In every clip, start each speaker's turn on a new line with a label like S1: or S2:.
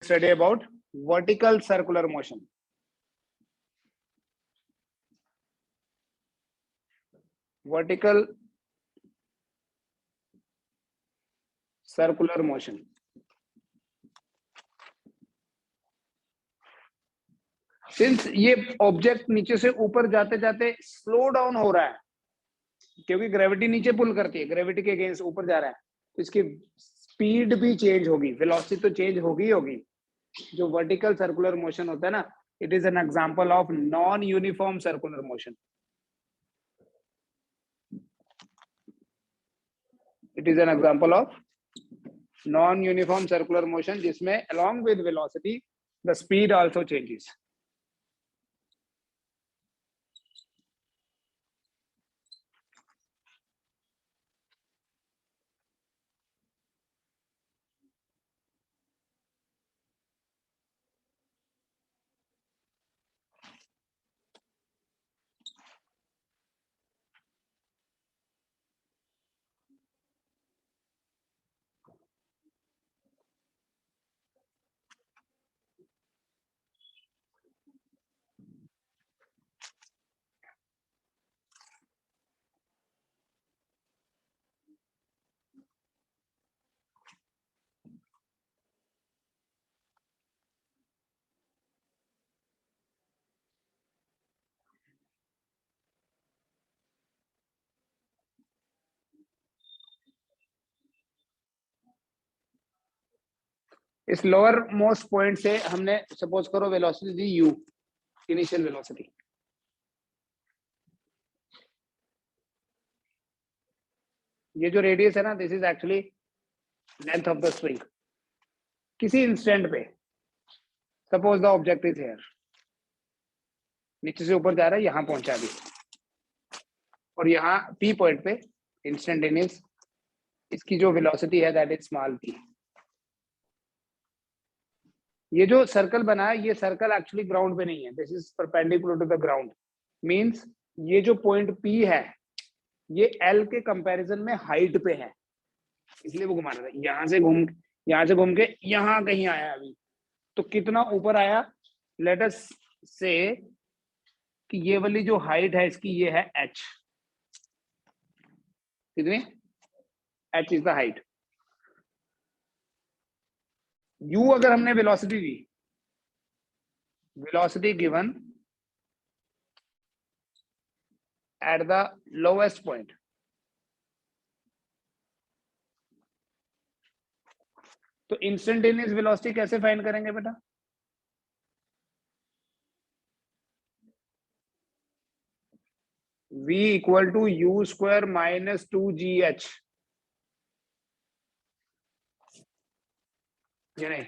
S1: study about vertical circular motion. Vertical circular motion. Since ये object नीचे से ऊपर जाते जाते स्लो डाउन हो रहा है, क्योंकि ग्रेविटी नीचे पुल करती है, ग्रेविटी के अगेंस्ट ऊपर जा रहा है, तो इसकी स्पीड भी चेंज होगी, वेलोसिटी तो चेंज होगी। जो वर्टिकल सर्कुलर मोशन होता है ना, it is an example of non uniform circular motion. It is an example of non uniform circular motion, जिसमें along with velocity the speed also changes. इस lower most point से हमने suppose करो velocity दी u, initial velocity. ये जो radius है ना, this is actually length of the swing. किसी इंस्टेंट पे suppose the object is here, नीचे से ऊपर जा रहा है, यहां पहुंचा भी, और यहाँ p पॉइंट पे इंस्टेंटेनियस इसकी जो वेलोसिटी है दैट इज स्मॉल p। ये जो सर्कल बना है, ये सर्कल एक्चुअली ग्राउंड पे नहीं है, this is perpendicular to the ground. Means ये जो पॉइंट P है, ये L के कंपैरिजन में हाइट पे है, इसलिए वो घुमा रहा था। यहाँ से घूम के यहाँ कहीं आया अभी, तो कितना ऊपर आया? लेट अस से कि ये वाली जो हाइट है इसकी, ये है h। कितनी? h is the height. u अगर हमने वेलोसिटी दी, velocity given at the lowest point, तो इंस्टेंटेनियस वेलोसिटी कैसे फाइंड करेंगे बेटा? v equal to u square minus 2gh, ये नहीं,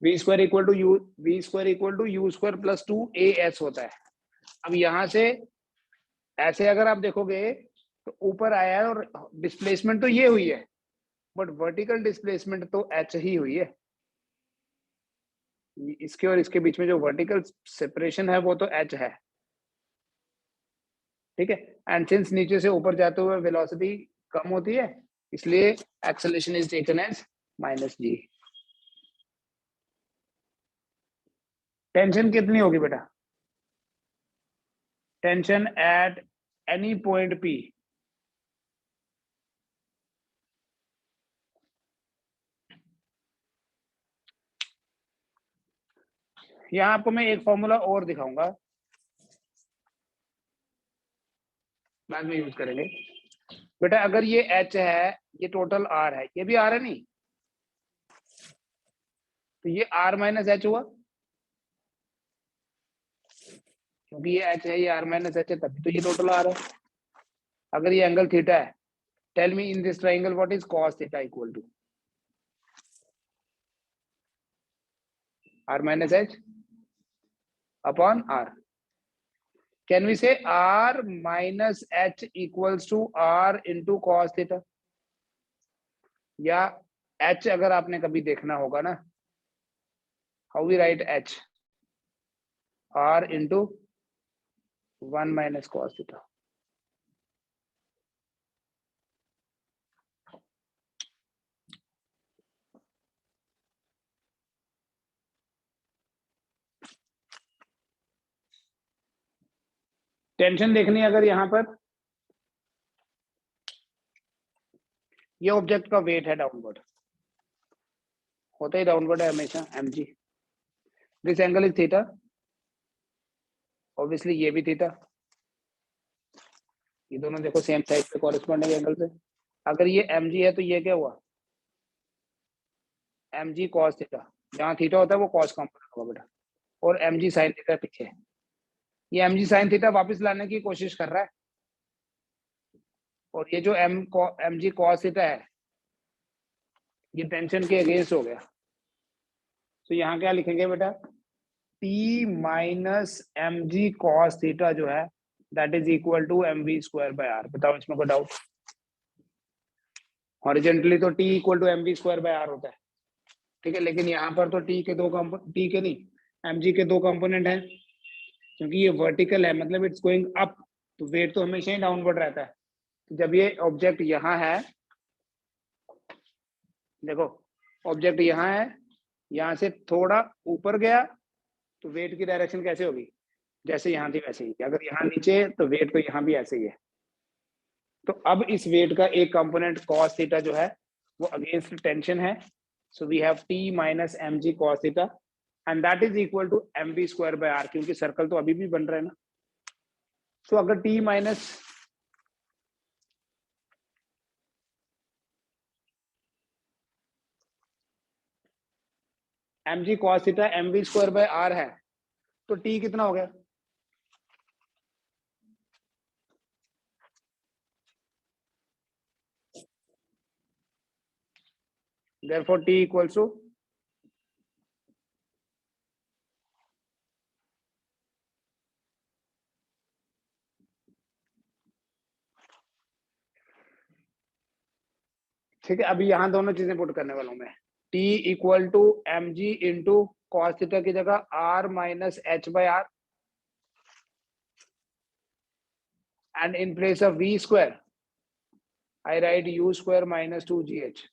S1: v square equal to u square plus 2as होता है। अब यहां से ऐसे अगर आप देखोगे तो ऊपर आया है, और डिस्प्लेसमेंट तो ये हुई है, बट वर्टिकल डिस्प्लेसमेंट तो h ही हुई है। इसके और इसके बीच में जो वर्टिकल सेपरेशन है वो तो h है, ठीक है। एंड सिंस नीचे से ऊपर जाते हुए वेलोसिटी कम होती है, इसलिए acceleration is taken as -g। Tension कितनी होगी बेटा? Tension at any point P, यहां आपको मैं एक फॉर्मूला और दिखाऊंगा, बाद में यूज करेंगे बेटा। अगर ये h है, ये टोटल r है, ये भी r है नहीं, तो ये r माइनस h हुआ, क्योंकि ये h है, ये r माइनस h है, तभी तो ये टोटल r है। अगर ये एंगल थीटा है, tell me in this triangle what is cos theta equal to r minus h upon r। Can we say r minus h equals to r into cos theta? या h अगर आपने कभी देखना होगा ना, how we write h? r into 1 minus cos theta. Tension देखनी है अगर यहाँ पर, ये ऑब्जेक्ट का वेट है डाउनवर्ड, होता ही डाउनवर्ड है हमेशा mg। This angle is theta, obviously ये भी थीटा, ये दोनों देखो सेम साइड पे कॉरेस्पॉन्डिंग एंगल से। अगर ये mg है तो ये क्या हुआ, mg cos थीटा, जहाँ थीटा होता है वो cos कंपोनेंट होगा बेटा, और mg sin थीटा पीछे। ये mg sin थीटा वापस लाने की कोशिश कर रहा है, और ये जो mg cos थीटा है ये टेंशन के अगेंस्ट हो गया। तो यहाँ क्या लिखेंगे बेटा, T minus mg cos theta जो है that is equal to mv square by r। बताओ इसमें कोई डाउट? हॉरिजेंटली तो T equal to mv square by r होता है, ठीक है, लेकिन यहाँ पर तो T के नहीं mg के दो कंपोनेंट हैं, क्योंकि ये वर्टिकल है मतलब इट्स गोइंग अप, तो वेट तो हमेशा ही डाउनवर्ड रहता है। तो जब ये ऑब्जेक्ट यहाँ है, देखो ऑब्जेक्ट यहाँ है, यहाँ से थोड़ा ऊपर गया तो वेट की डायरेक्शन कैसे होगी, जैसे यहाँ थी वैसे ही। अगर यहाँ नीचे तो वेट तो यहाँ भी ऐसे ही है। तो अब इस वेट का एक कंपोनेंट cos थीटा जो है वो अगेंस्ट टेंशन है, so we have T minus mg cos theta and that is equal to mv square by r, क्योंकि सर्कल तो अभी भी बन रहा है ना। तो अगर T minus mg cos theta mv square by r है, तो T कितना हो गया, therefore T equals to ठीक है। अभी यहाँ दोनों चीजें पुट करने वाला हूँ मैं, T equal to mg into cos theta की जगह r minus h by r, and in place of v square I write u square minus 2gh।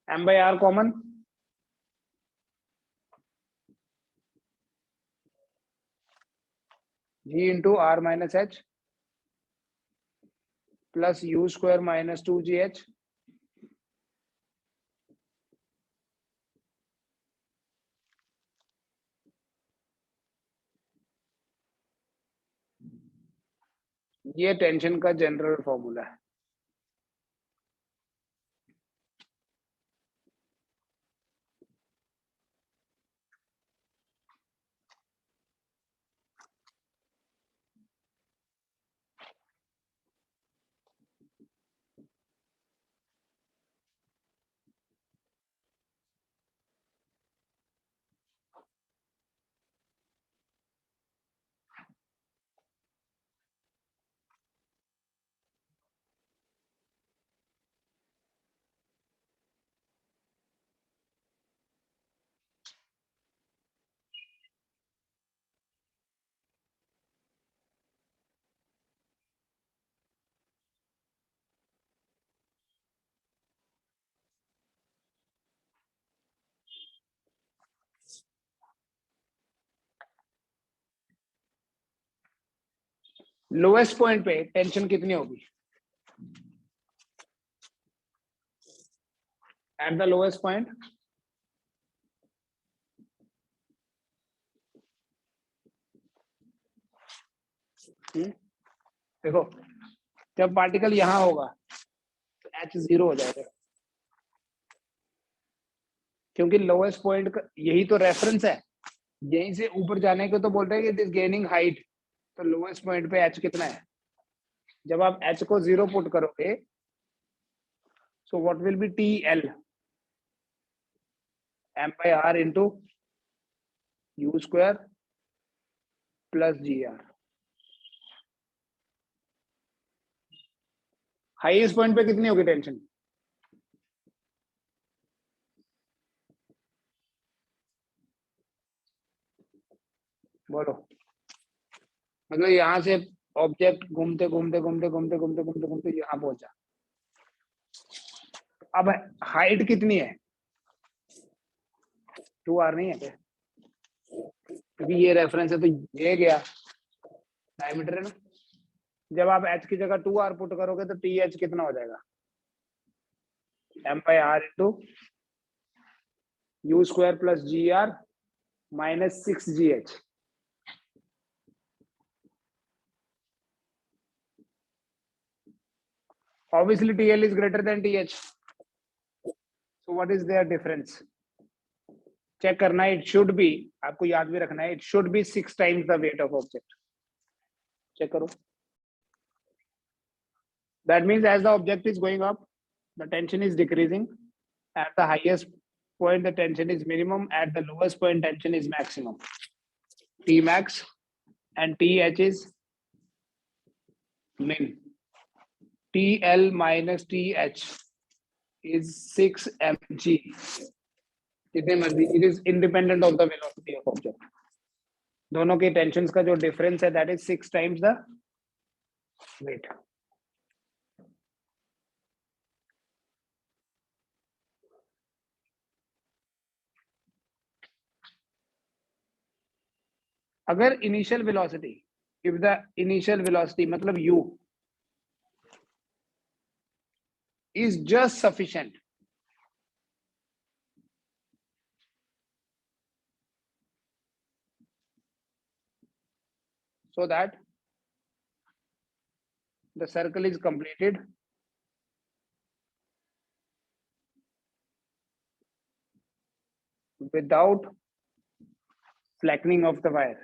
S1: m by r common, g into r minus h plus u square minus 2gh, ये tension का general formula है। Lowest point पे tension कितनी होगी, at the lowest point देखो जब particle यहाँ होगा तो h जीरो हो जाएगा, क्योंकि लोएस्ट पॉइंट का यही तो रेफरेंस है, यहीं से ऊपर जाने को तो बोलते हैं कि दिस गेनिंग हाइट, तो लोएस्ट पॉइंट पे h कितना है, जब आप h को जीरो पुट करोगे so what will be TL m by r into u square plus gr। Highest point पे कितनी होगी टेंशन, बोलो, मतलब यहाँ से ऑब्जेक्ट घूमते घूमते घूमते घूमते घूमते घूमते घूमते यहाँ पहुंचा। अब हाइट कितनी है? 2r नहीं है क्या? क्योंकि ये रेफरेंस है तो ये गया डायमीटर है ना। जब आप h की जगह 2r पुट करोगे तो th कितना हो जाएगा? m/r into u square plus gr minus 6gh। Obviously TL is greater than TH. So what is their difference? Check करना है, it should be, आपको याद भी रखना है, it should be 6 times the weight of object. Check करो. That means as the object is going up, the tension is decreasing. At the highest point, the tension is minimum. At the lowest point, tension is maximum. T max and TH is min. TL minus TH is 6 mg. It is independent of the velocity of object. दोनों के tensions का जो difference है that is 6 times the weight. अगर initial velocity, if the initial velocity मतलब u is just sufficient so that the circle is completed without flattening of the wire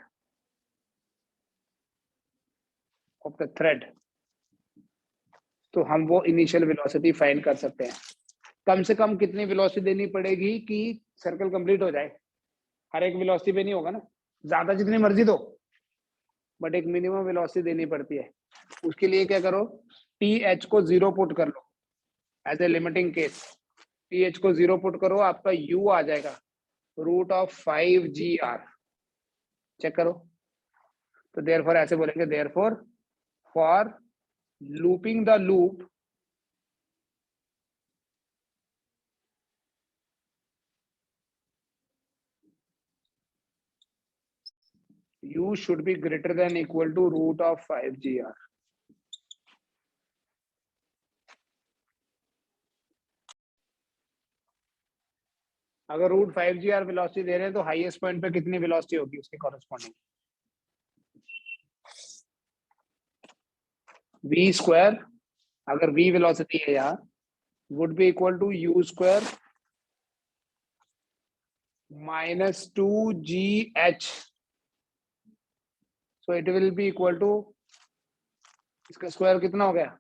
S1: of the thread, तो हम वो initial velocity find कर सकते हैं। कम से कम कितनी वेलोसिटी देनी पड़ेगी कि सर्कल कंप्लीट हो जाए? हर एक वेलोसिटी पे नहीं होगा ना, ज्यादा जितनी मर्जी दो, बट एक मिनिमम वेलोसिटी देनी पड़ती है। उसके लिए क्या करो, TH को 0 पुट कर लो as a limiting case. TH को 0 पुट करो, आपका U आ जाएगा √5GR। चेक करो, तो देयरफॉर ऐसे बोलेंगे, therefore for looping the loop U should be greater than equal to √5GR। अगर √5GR वेलोसिटी दे रहे हैं तो हाईएस्ट पॉइंट पे कितनी वेलोसिटी होगी उसके कॉरेस्पॉन्डिंग? V स्क्वायर, अगर V वेलोसिटी है यहाँ, would be equal to U square minus 2GH. So it will be equal to, इसका स्क्वायर कितना हो गया?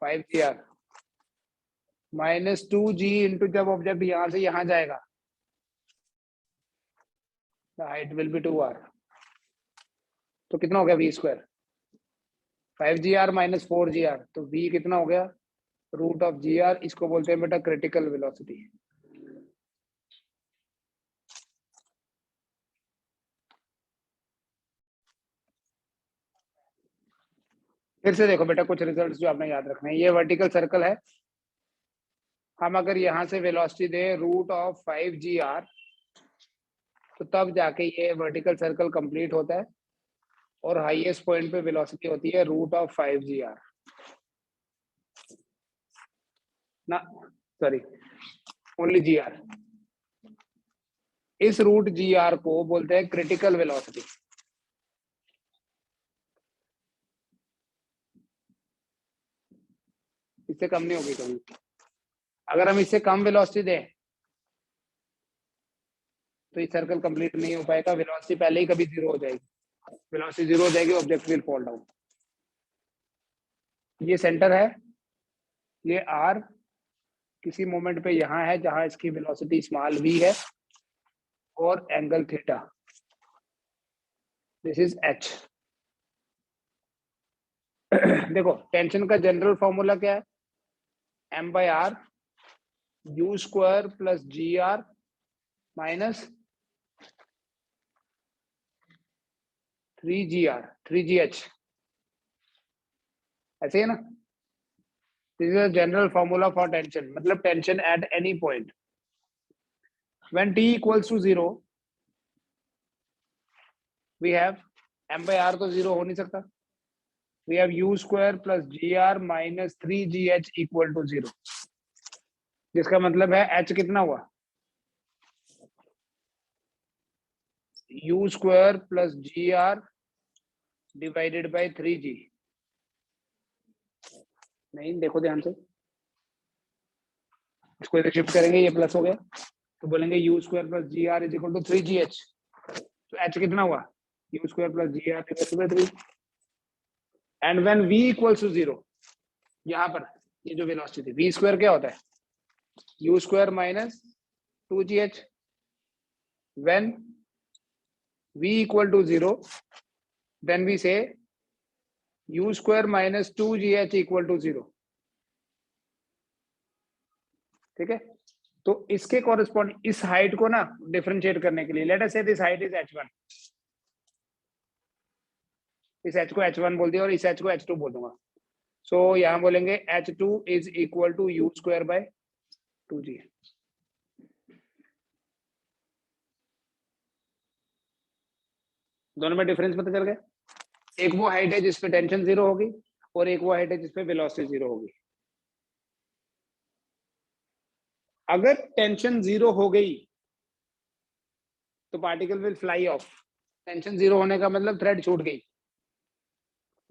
S1: 5GR माइनस 2G इंटू, जब ऑब्जेक्ट यहाँ से यहाँ जाएगा, the height will be 2R, तो कितना हो गया V square? 5GR minus 4GR, तो V कितना हो गया? √GR। इसको बोलते हैं बेटा क्रिटिकल वेलोसिटी। फिर से देखो बेटा कुछ रिजल्ट्स जो आपने याद रखने हैं। ये वर्टिकल सर्कल है, हम अगर यहाँ से वेलोसिटी दें √5GR, तो तब जाके ये वर्टिकल सर्कल कंप्लीट होता है और हाईएस्ट पॉइंट पे वेलोसिटी होती है √5GR ना, सॉरी ओनली GR। इस √GR को बोलते हैं क्रिटिकल वेलोसिटी। इससे कम नहीं होगी कभी। अगर हम इससे कम वेलोसिटी दें तो ये सर्कल कंप्लीट नहीं हो पाएगा, वेलोसिटी पहले ही कभी 0 हो जाएगी। वेलोसिटी 0 हो जाएगी, ऑब्जेक्ट विल फॉल डाउन। ये सेंटर है, ये R किसी मोमेंट पे यहाँ है जहां इसकी वेलोसिटी स्मॉल v है और angle theta, this is h। देखो टेंशन का जनरल फॉर्मूला क्या है? m/r U square plus GR minus 3GR 3GH, ऐसे है ना। This is a general formula for tension, मतलब tension at any point when T equals to 0 we have m/r तो 0 हो नहीं सकता, we have u square plus gr minus 3gh equal to 0, जिसका मतलब है h कितना हुआ, u square plus gr divided by 3g। नहीं देखो ध्यान से, इसको इधर शिफ्ट करेंगे, ये प्लस हो गया तो बोलेंगे u square plus gr is equal to 3gh, तो h कितना हुआ, u square plus gr divided by 3, and when v equals to 0, यहाँ पर ये जो वेलोसिटी थी v स्क्वायर क्या होता है, u square minus 2gh, when v equal to 0 then we say u square minus 2gh equal to 0, ठीक है। तो इसके कॉरेस्पॉन्ड इस हाइट को ना डिफरेंशिएट करने के लिए, लेट अस से दिस हाइट इज h1, इस h को h1 बोल दिया और इस h को h2 बोल दूंगा, सो यहां बोलेंगे h2 is equal to u square by 2g। दोनों में डिफरेंस पता चल गया, एक वो हाइट है जिसपे टेंशन 0 होगी और एक वो हाइट है जिसपे वेलोसिटी 0 होगी। अगर टेंशन 0 हो गई तो particle will fly of, tension 0 होने का मतलब थ्रेड छूट गई,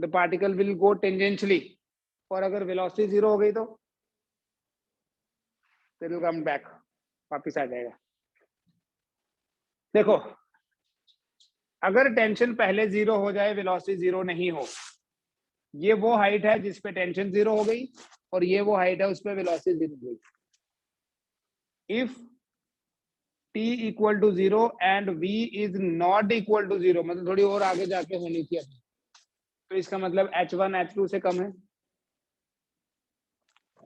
S1: the particle will go tangentially, और अगर वेलोसिटी 0 हो गई तो इट विल कम बैक, वापिस आ जाएगा। देखो अगर टेंशन पहले 0 हो जाए वेलोसिटी 0 नहीं हो, ये वो हाइट है जिसपे टेंशन 0 हो गई और ये वो हाइट है उस पे वेलोसिटी 0 हो गई। If t equal to 0 and v is not equal to 0, मतलब थोड़ी और आगे जाके होनी थी अपनी, तो इसका मतलब h1 h2 से कम है,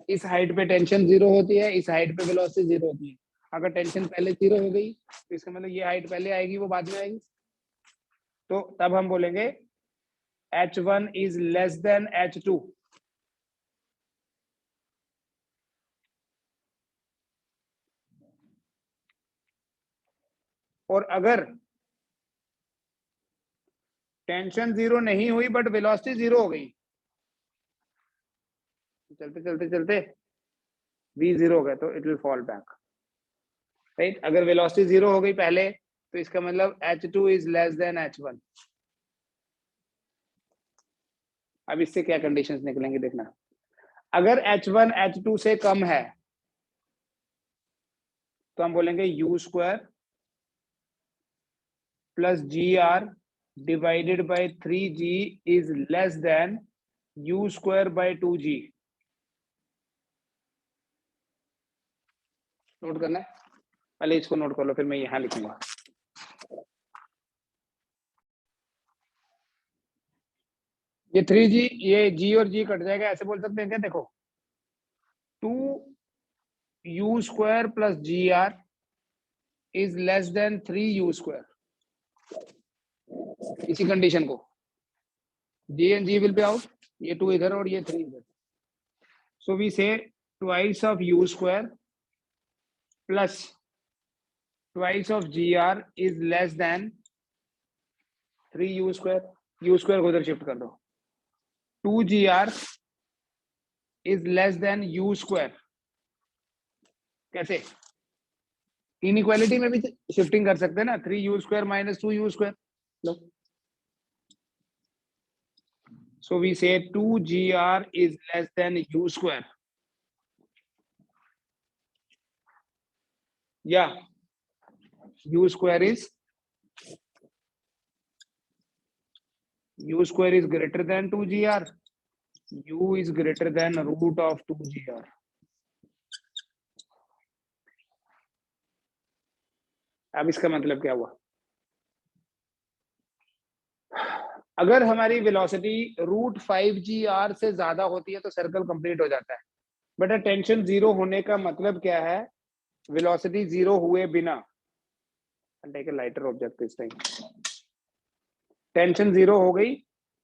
S1: इस हाइट पे टेंशन 0 होती है, इस हाइट पे वेलोसिटी 0 होती है। अगर टेंशन पहले 0 हो गई तो इसका मतलब ये हाइट पहले आएगी वो बाद में आएगी, तो तब हम बोलेंगे h1 is less than h2। और अगर टेंशन 0 नहीं हुई बट वेलोसिटी 0 हो गई, चलते चलते चलते v 0 हो गया तो it will fall back, right. अगर वेलोसिटी 0 हो गई पहले तो इसका मतलब h2 is less than h1। अब इससे क्या कंडीशंस निकलेंगे देखना, अगर h1 h2 से कम है तो हम बोलेंगे u square plus gr divided by 3g is less than u square by 2g। Note करना है, पहले इसको नोट कर लो फिर मैं यहां लिखूंगा। ये 3g, ये g और g कट जाएगा, ऐसे बोल सकते हैं क्या, देखो 2u square plus gr is less than 3u square, इसी कंडीशन को g and g will be out, ये 2 इधर और ये 3 इधर, सो वी से twice of u square plus twice of gr is less than 3u square, u square को उधर शिफ्ट कर दो, 2gr is less than u square, कैसे, इनइक्वालिटी में भी शिफ्टिंग कर सकते हैं ना, 3u square minus 2u square, low, so we say 2gr is less than u square, yeah, u square is greater than 2gr, u is greater than root of 2gr। अब इसका मतलब क्या हुआ, अगर हमारी वेलोसिटी √5gr से ज्यादा होती है तो सर्कल कंप्लीट हो जाता है, बट टेंशन 0 होने का मतलब क्या है, वेलोसिटी 0 हुए बिना, take a lighter object this time, tension zero हो गई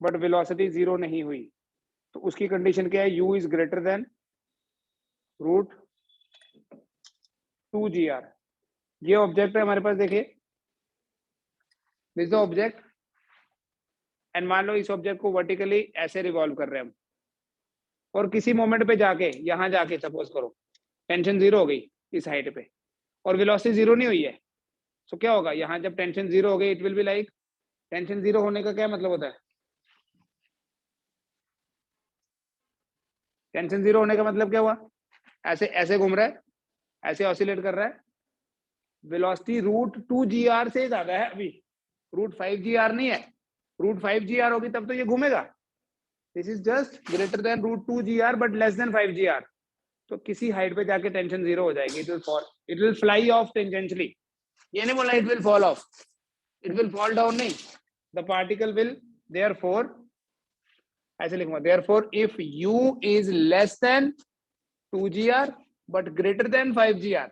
S1: बट वेलोसिटी जीरो नहीं हुई, तो उसकी कंडीशन क्या है, u is greater than root 2gr। ये ऑब्जेक्ट है हमारे पास, देखिए this is the object and मान लो इस ऑब्जेक्ट को वर्टिकली ऐसे रिवॉल्व कर रहे हैं हम, और किसी मोमेंट पे जाके यहां जाके सपोज करो टेंशन जीरो हो गई इस हाइट पे और वेलोसिटी जीरो नहीं हुई है, तो क्या होगा, यहाँ जब टेंशन जीरो हो गई it will be like, tension zero होने का क्या मतलब होता है, टेंशन जीरो होने का मतलब क्या हुआ, ऐसे ऐसे घूम रहा है, ऐसे ऑसिलेट कर रहा है, वेलोसिटी रूट 2gr से ज्यादा है अभी, रूट 5gr नहीं है, रूट 5gr होगी तब तो ये घूमेगा, this is just greater than root 2gr but less than 5gr, तो किसी हाइट पे जाके टेंशन जीरो हो जाएगी, it will fly of tangentially, ये नहीं बोला it will fall of, it will fall down नहीं, द पार्टिकल विल देयरफॉर, ऐसे लिखूंगा therefore if u is less than 2gr but greater than 5gr,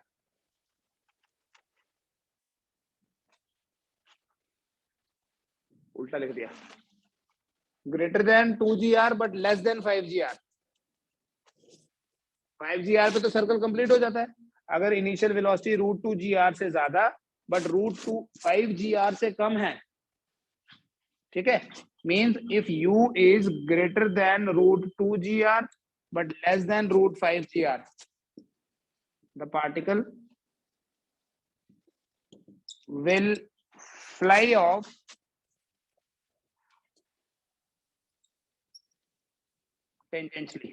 S1: उल्टा लिख दिया, greater than 2gr but less than 5gr, 5gr पे तो circle complete हो जाता है, अगर इनिशियल वेलोसिटी रूट 2gr से ज्यादा बट रूट 5gr से कम है, ठीक है, means if u is greater than root 2gr but less than root 5gr, the particle will fly off tangentially,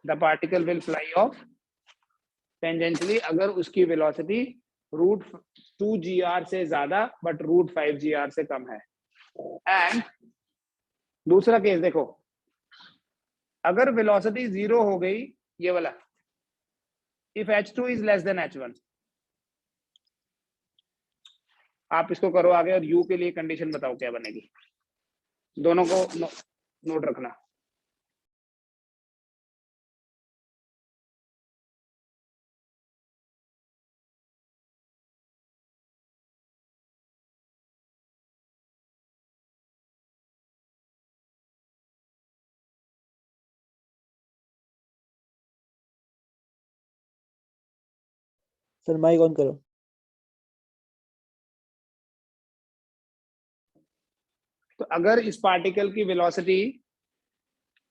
S1: the particle will fly off tangentially अगर उसकी velocity root 2gr से ज्यादा but root 5gr से कम है। And दूसरा case देखो, अगर velocity zero हो गई, ये वाला, if h2 is less than h1, आप इसको करो आगे और u के लिए कंडीशन बताओ क्या बनेगी, दोनों को नोट रखना।
S2: सर माइक ऑन करो।
S1: तो अगर इस पार्टिकल की वेलोसिटी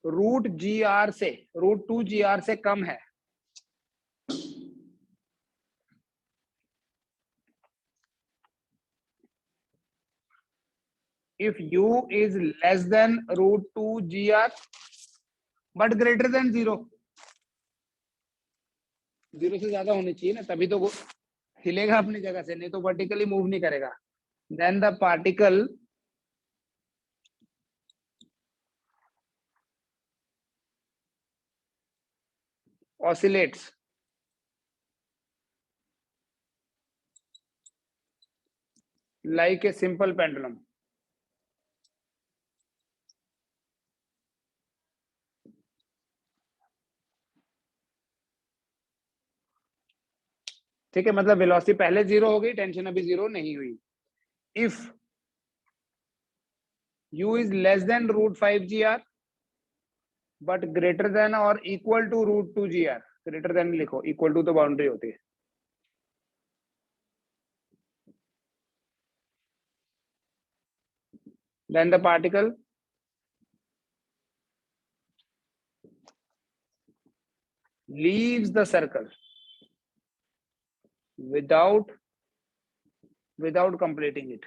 S1: रूट gr से रूट 2gr से कम है, if u is less than root 2gr but greater than 0, 0 से ज्यादा होनी चाहिए ना, तभी तो वो हिलेगा अपनी जगह से, नहीं तो वर्टिकली मूव नहीं करेगा, then the particle oscillates like a simple pendulum, ठीक है, मतलब वेलोसिटी पहले जीरो हो गई, टेंशन अभी जीरो नहीं हुई, if u is less than root 5gr but greater than or equal to root 2gr, greater than लिखो, इक्वल टू तो बाउंड्री होती है, then the particle leaves the circle without completing it,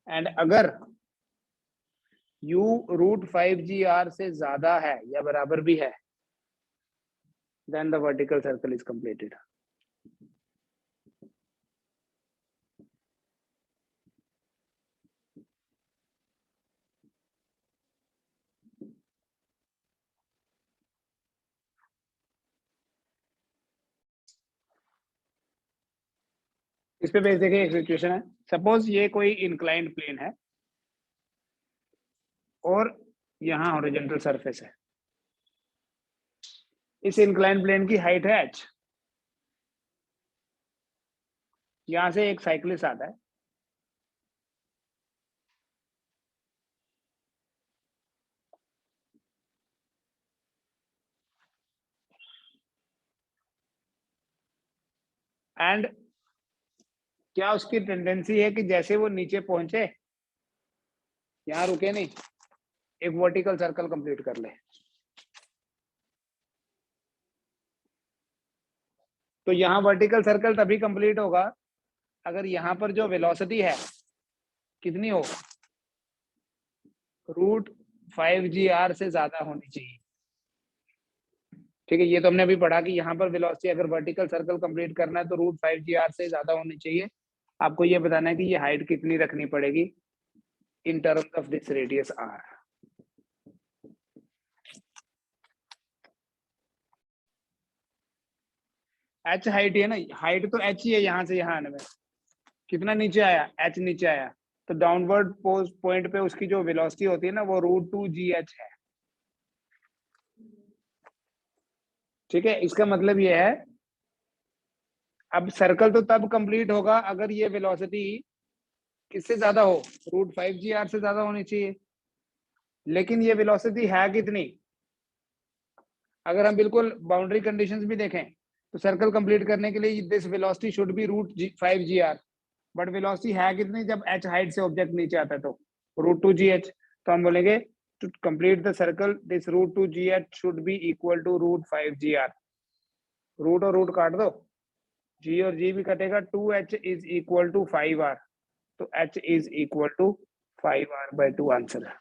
S1: and अगर u root 5gr से ज्यादा है या बराबर भी है, then the vertical circle is completed। इस पे बेस देखिए, एक सिचुएशन है, सपोज ये कोई इंक्लाइंड प्लेन है और यहाँ हॉरिजॉन्टल सरफेस है, इस इंक्लाइंड प्लेन की हाइट है h, यहां से एक साइक्लिस्ट आता है, एंड क्या उसकी टेंडेंसी है कि जैसे वो नीचे पहुंचे, यहां रुके नहीं, एक वर्टिकल सर्कल कंप्लीट कर ले। तो यहाँ वर्टिकल सर्कल तभी कंप्लीट होगा अगर यहाँ पर जो वेलोसिटी है कितनी हो, √5gr से ज्यादा होनी चाहिए। ठीक है, ये तो हमने अभी पढ़ा कि यहाँ पर वेलोसिटी अगर वर्टिकल सर्कल कंप्लीट करना है तो √5gr से ज्यादा होनी चाहिए। आपको ये बताना है कि ये हाइट कितनी रखनी पड़ेगी in terms of this radius r। h height है ना, हाइट तो h ही है यहाँ से यहाँ आने में। कितना नीचे आया, h नीचे आया, तो डाउनवर्ड पॉइंट पे उसकी जो वेलोसिटी होती है ना वो √2gh है। ठीक है, इसका मतलब ये है, अब सर्कल तो तब कंप्लीट होगा अगर ये वेलोसिटी किससे ज्यादा हो, √5gr से ज्यादा होनी चाहिए। लेकिन ये वेलोसिटी है कितनी, अगर हम बिल्कुल बाउंड्री कंडीशंस भी देखें तो सर्कल कंप्लीट करने के लिए this velocity should be √5gr, but velocity है कितनी जब h हाइट से ऑब्जेक्ट नीचे आता है तो √2gh। तो हम बोलेंगे to complete the circle this √2gh should be equal to √5gr। Root और रूट काट दो, g और g भी कटेगा, 2h is equal to 5r, तो h is equal to 5r/2 answer है।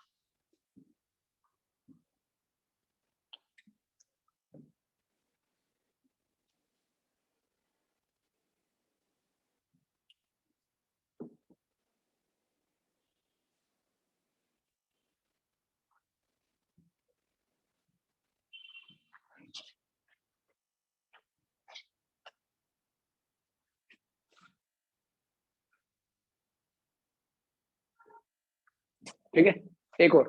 S1: ठीक है, एक और,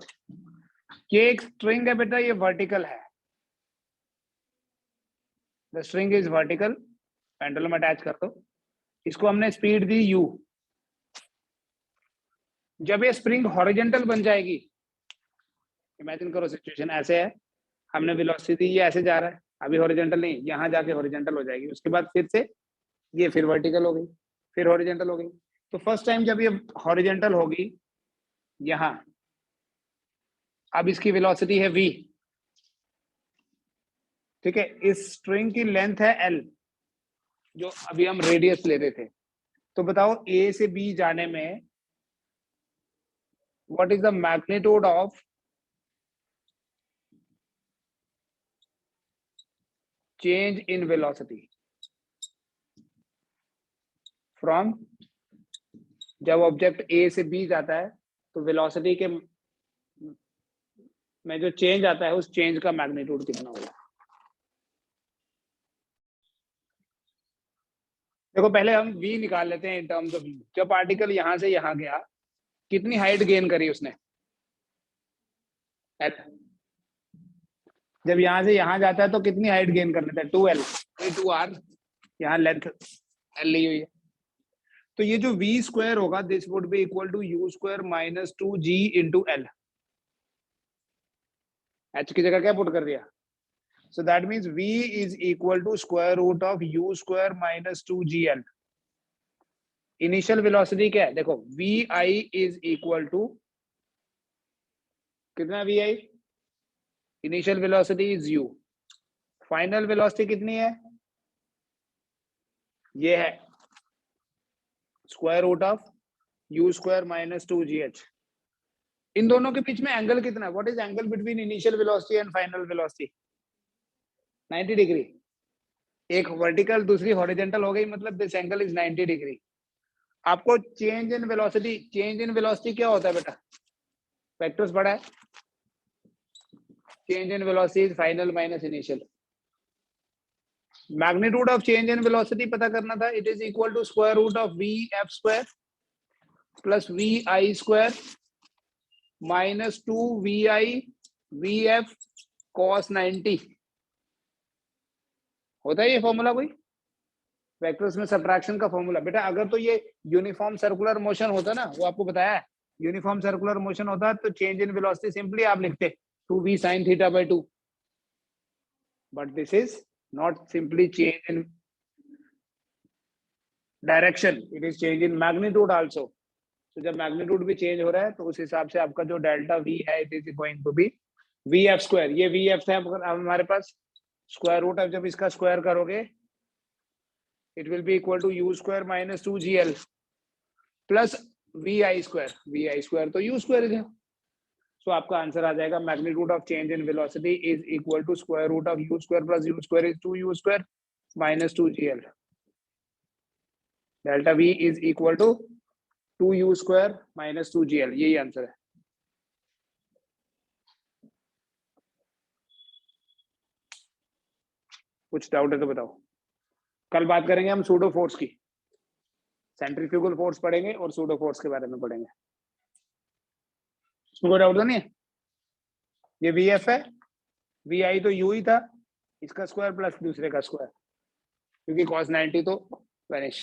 S1: ये एक स्ट्रिंग है बेटा, ये वर्टिकल है, the string is vertical, pendulum attach कर दो, इसको हमने स्पीड दी u। जब ये स्प्रिंग हॉरिजेंटल बन जाएगी, इमेजिन करो सिचुएशन ऐसे है, हमने वेलोसिटी दी, ये ऐसे जा रहा है, अभी हॉरिजेंटल नहीं, यहाँ जाके हॉरिजेंटल हो जाएगी, उसके बाद फिर से ये फिर वर्टिकल हो गई, फिर हॉरिजेंटल हो गई। तो फर्स्ट टाइम जब ये हॉरिजेंटल होगी यहाँ, अब इसकी वेलोसिटी है v। ठीक है, इस स्ट्रिंग की लेंथ है l, जो अभी हम रेडियस ले रहे थे। तो बताओ a से b जाने में what is the magnitude of change in velocity from, जब ऑब्जेक्ट a से b जाता है तो वेलोसिटी के में जो चेंज आता है उस चेंज का मैग्नीट्यूड कितना होगा। देखो पहले हम v निकाल लेते हैं इन टर्म्स ऑफ u। जब पार्टिकल यहां से यहां गया, कितनी हाइट गेन करी उसने, l। जब यहां से यहां जाता है तो कितनी हाइट गेन कर लेता है, 2l, 2r, यहाँ लेंथ l ली हुई है। तो ये जो v स्क्वायर होगा this would be equal to u square minus 2g into l। h की जगह क्या पुट कर दिया, so that means v is equal to square root of u square minus 2gl। Initial velocity क्या है, देखो vi is equal to कितना, vi initial velocity is u, final velocity कितनी है, ये है square root of u square minus 2gh। इन दोनों के बीच में एंगल कितना है, what is angle between initial velocity and final velocity, 90 degree. एक वर्टिकल दूसरी हॉरिजेंटल हो गई, मतलब दिस एंगल इज 90 डिग्री। आपको change in velocity, change in velocity क्या होता है बेटा, वेक्टर्स पढ़ा है, change in velocity is final minus initial. Magnitude of change in velocity पता करना था, it is equal to square root of V F square plus V I square minus 2vi vf cos 90। होता है ये formula कोई, vectors में subtraction का formula बेटा, अगर तो ये यूनिफॉर्म सर्कुलर मोशन होता ना, वो आपको बताया है, यूनिफॉर्म सर्कुलर मोशन होता तो चेंज इन वेलोसिटी सिंपली आप लिखते 2v sin theta by 2, but this is not simply change in direction, it is change in magnitude also. तो जब मैग्नीट्यूड भी चेंज हो रहा है तो उस हिसाब से आपका जो डेल्टा v है it is going to be vf square. ये vf है हमारे पास, स्क्वायर रूट अब जब इसका स्क्वायर करोगे it will be equal to u square minus 2gl plus vi square तो u square है। सो आपका आंसर आ जाएगा magnitude of change in velocity is equal to square root of u square plus u square is 2u square minus 2gl। Delta v is equal to 2u square minus 2gl, यही answer है। कुछ doubt है तो बताओ। कल बात करेंगे हम सूडो फोर्स की, सेंट्रीफ्यूगल फोर्स पढ़ेंगे और सूडो फोर्स के बारे में पढ़ेंगे। इसमें कोई डाउट तो नहीं है? ये vf है, vi तो u ही था, इसका स्क्वायर प्लस दूसरे का स्क्वायर, क्योंकि cos 90 तो वैनिश।